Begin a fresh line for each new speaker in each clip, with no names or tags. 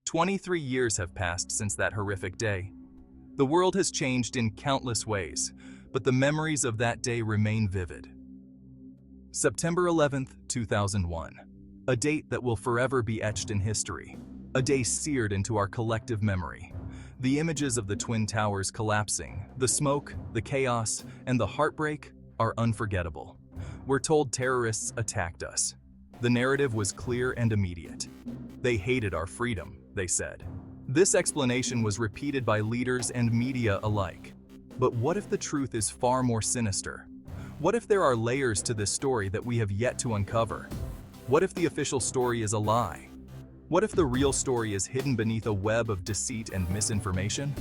23 years have passed since that horrific day. The world has changed in countless ways, but the memories of that day remain vivid. September 11th, 2001. A date that will forever be etched in history. A day seared into our collective memory. The images of the Twin Towers collapsing, the smoke, the chaos, and the heartbreak are unforgettable. We're told terrorists attacked us. The narrative was clear and immediate. They hated our freedom, they said. This explanation was repeated by leaders and media alike. But what if the truth is far more sinister? What if there are layers to this story that we have yet to uncover? What if the official story is a lie? What if the real story is hidden beneath a web of deceit and misinformation?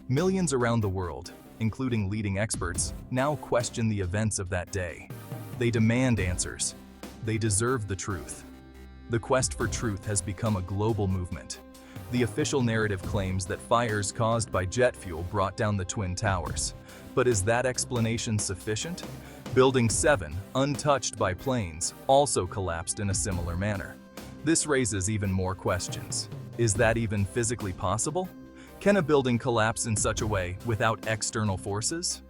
Millions around the world, including leading experts, now question the events of that day. They demand answers. They deserve the truth. The quest for truth has become a global movement. The official narrative claims that fires caused by jet fuel brought down the Twin Towers. But is that explanation sufficient? Building 7, untouched by planes, also collapsed in a similar manner. This raises even more questions. Is that even physically possible? Can a building collapse in such a way without external forces?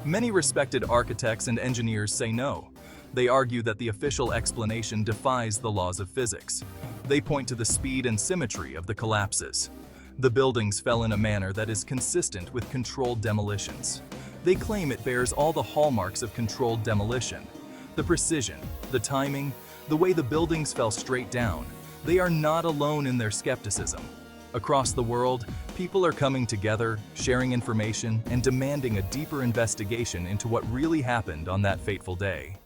Many respected architects and engineers say no. They argue that the official explanation defies the laws of physics. They point to the speed and symmetry of the collapses. The buildings fell in a manner that is consistent with controlled demolitions. They claim it bears all the hallmarks of controlled demolition. The precision, the timing, the way the buildings fell straight down. They are not alone in their skepticism. Across the world, people are coming together, sharing information, and demanding a deeper investigation into what really happened on that fateful day.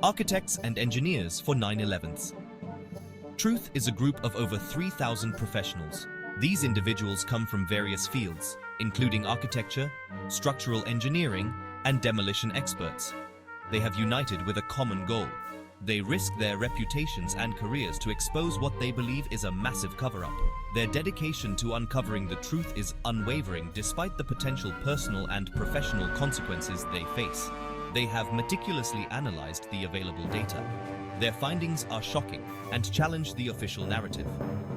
Architects and engineers for 9/11s. Truth is a group of over 3,000 professionals. These individuals come from various fields, including architecture, structural engineering, and demolition experts. They have united with a common goal. They risk their reputations and careers to expose what they believe is a massive cover-up. Their dedication to uncovering the truth is unwavering despite the potential personal and professional consequences they face. They have meticulously analyzed the available data. Their findings are shocking and challenge the official narrative.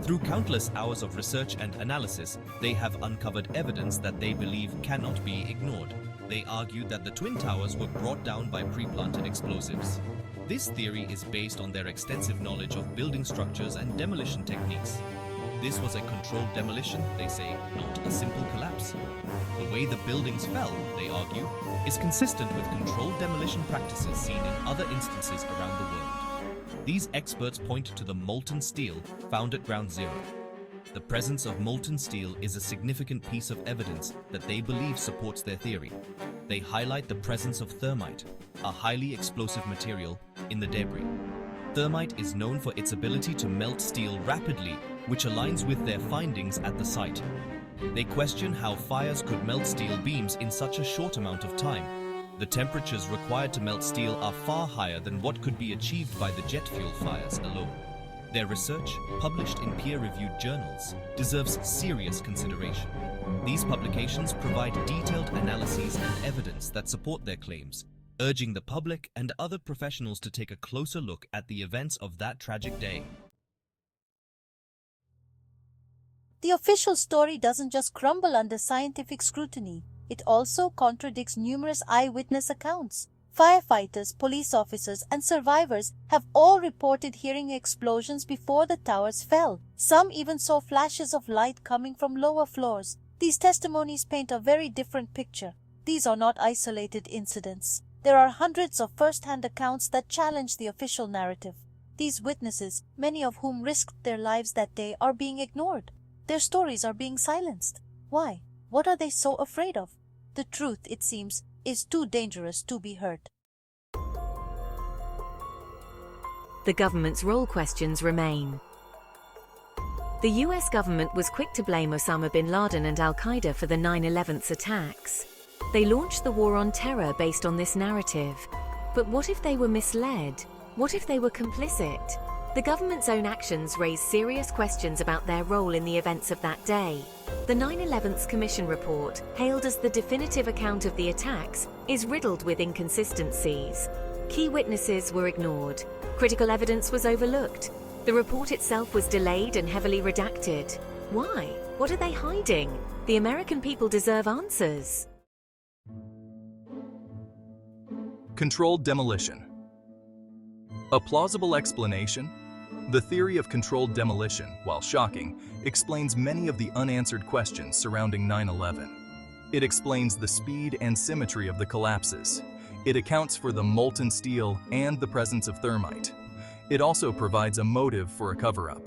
Through countless hours of research and analysis, they have uncovered evidence that they believe cannot be ignored. They argue that the Twin Towers were brought down by pre-planted explosives. This theory is based on their extensive knowledge of building structures and demolition techniques. This was a controlled demolition, they say, not a simple collapse. The way the buildings fell, they argue, is consistent with controlled demolition practices seen in other instances around the world. These experts point to the molten steel found at Ground Zero. The presence of molten steel is a significant piece of evidence that they believe supports their theory. They highlight the presence of thermite, a highly explosive material, in the debris. Thermite is known for its ability to melt steel rapidly, which aligns with their findings at the site. They question how fires could melt steel beams in such a short amount of time. The temperatures required to melt steel are far higher than what could be achieved by the jet fuel fires alone. Their research, published in peer-reviewed journals, deserves serious consideration. These publications provide detailed analyses and evidence that support their claims, urging the public and other professionals to take a closer look at the events of that tragic day.
The official story doesn't just crumble under scientific scrutiny, it also contradicts numerous eyewitness accounts. Firefighters, police officers, and survivors have all reported hearing explosions before the towers fell. Some even saw flashes of light coming from lower floors. These testimonies paint a very different picture. These are not isolated incidents. There are hundreds of first-hand accounts that challenge the official narrative. These witnesses, many of whom risked their lives that day, are being ignored. Their stories are being silenced. Why? What are they so afraid of? The truth, it seems, is too dangerous to be heard.
The government's role questions remain. The US government was quick to blame Osama bin Laden and Al-Qaeda for the 9/11 attacks. They launched the war on terror based on this narrative. But what if they were misled? What if they were complicit? The government's own actions raise serious questions about their role in the events of that day. The 9/11 Commission report, hailed as the definitive account of the attacks, is riddled with inconsistencies. Key witnesses were ignored. Critical evidence was overlooked. The report itself was delayed and heavily redacted. Why? What are they hiding? The American people deserve answers.
Controlled demolition. A plausible explanation? The theory of controlled demolition, while shocking, explains many of the unanswered questions surrounding 9/11. It explains the speed and symmetry of the collapses. It accounts for the molten steel and the presence of thermite. It also provides a motive for a cover-up.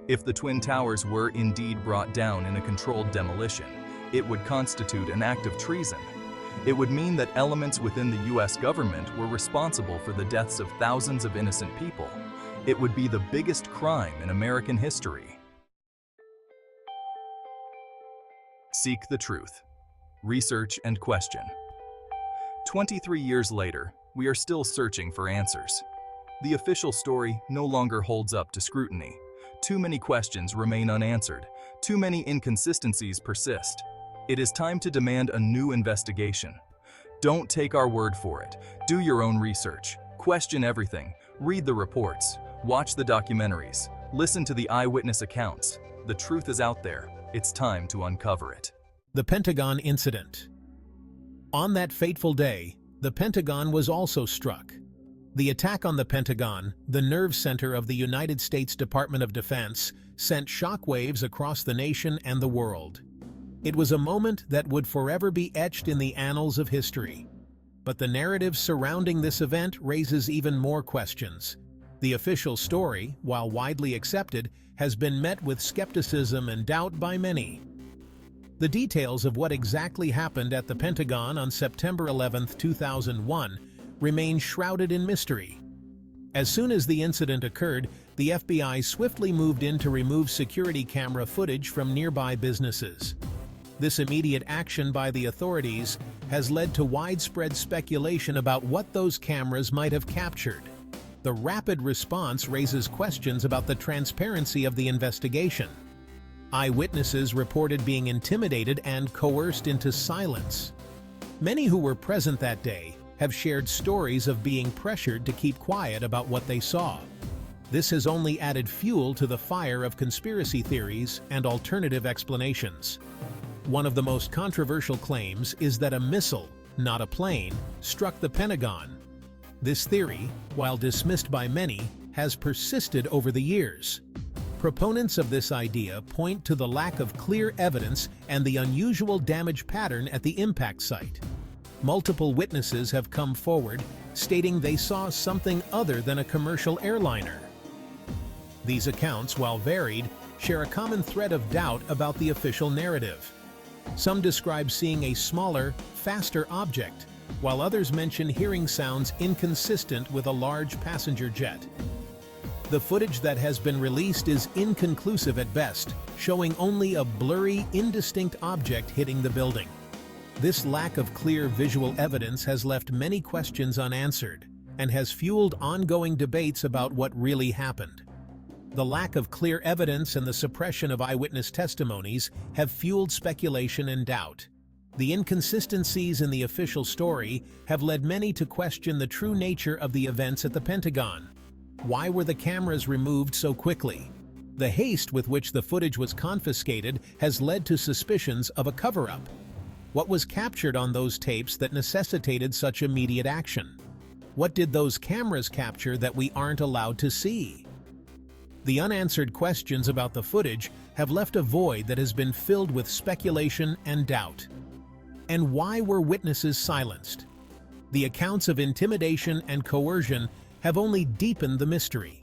If the Twin Towers were indeed brought down in a controlled demolition, it would constitute an act of treason. It would mean that elements within the US government were responsible for the deaths of thousands of innocent people. It would be the biggest crime in American history. Seek the truth. Research and question. 23 years later, we are still searching for answers. The official story no longer holds up to scrutiny. Too many questions remain unanswered. Too many inconsistencies persist. It is time to demand a new investigation. Don't take our word for it. Do your own research. Question everything. Read the reports. Watch the documentaries. Listen to the eyewitness accounts. The truth is out there. It's time to uncover it.
The Pentagon Incident. On that fateful day, the Pentagon was also struck. The attack on the Pentagon, the nerve center of the United States Department of Defense, sent shockwaves across the nation and the world. It was a moment that would forever be etched in the annals of history. But the narrative surrounding this event raises even more questions. The official story, while widely accepted, has been met with skepticism and doubt by many. The details of what exactly happened at the Pentagon on September 11, 2001, remain shrouded in mystery. As soon as the incident occurred, the FBI swiftly moved in to remove security camera footage from nearby businesses. This immediate action by the authorities has led to widespread speculation about what those cameras might have captured. The rapid response raises questions about the transparency of the investigation. Eyewitnesses reported being intimidated and coerced into silence. Many who were present that day have shared stories of being pressured to keep quiet about what they saw. This has only added fuel to the fire of conspiracy theories and alternative explanations. One of the most controversial claims is that a missile, not a plane, struck the Pentagon. This theory, while dismissed by many, has persisted over the years. Proponents of this idea point to the lack of clear evidence and the unusual damage pattern at the impact site. Multiple witnesses have come forward, stating they saw something other than a commercial airliner. These accounts, while varied, share a common thread of doubt about the official narrative. Some describe seeing a smaller, faster object, while others mention hearing sounds inconsistent with a large passenger jet. The footage that has been released is inconclusive at best, showing only a blurry, indistinct object hitting the building. This lack of clear visual evidence has left many questions unanswered and has fueled ongoing debates about what really happened. The lack of clear evidence and the suppression of eyewitness testimonies have fueled speculation and doubt. The inconsistencies in the official story have led many to question the true nature of the events at the Pentagon. Why were the cameras removed so quickly? The haste with which the footage was confiscated has led to suspicions of a cover-up. What was captured on those tapes that necessitated such immediate action? What did those cameras capture that we aren't allowed to see? The unanswered questions about the footage have left a void that has been filled with speculation and doubt. And why were witnesses silenced? The accounts of intimidation and coercion have only deepened the mystery.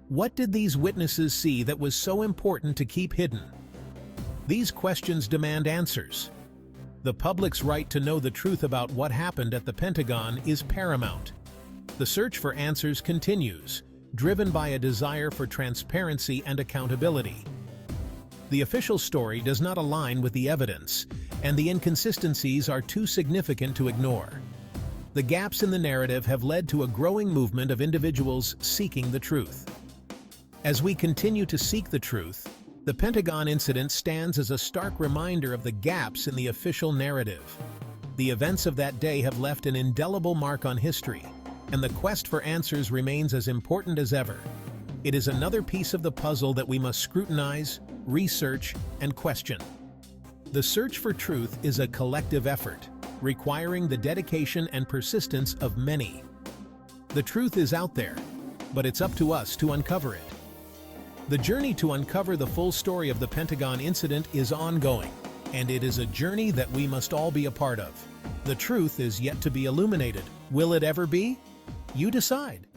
What did these witnesses see that was so important to keep hidden? These questions demand answers. The public's right to know the truth about what happened at the Pentagon is paramount. The search for answers continues, driven by a desire for transparency and accountability. The official story does not align with the evidence, and the inconsistencies are too significant to ignore. The gaps in the narrative have led to a growing movement of individuals seeking the truth. As we continue to seek the truth, the Pentagon incident stands as a stark reminder of the gaps in the official narrative. The events of that day have left an indelible mark on history, and the quest for answers remains as important as ever. It is another piece of the puzzle that we must scrutinize, research, and question. The search for truth is a collective effort, requiring the dedication and persistence of many. The truth is out there, but it's up to us to uncover it. The journey to uncover the full story of the Pentagon incident is ongoing, and it is a journey that we must all be a part of. The truth is yet to be illuminated. Will it ever be? You decide.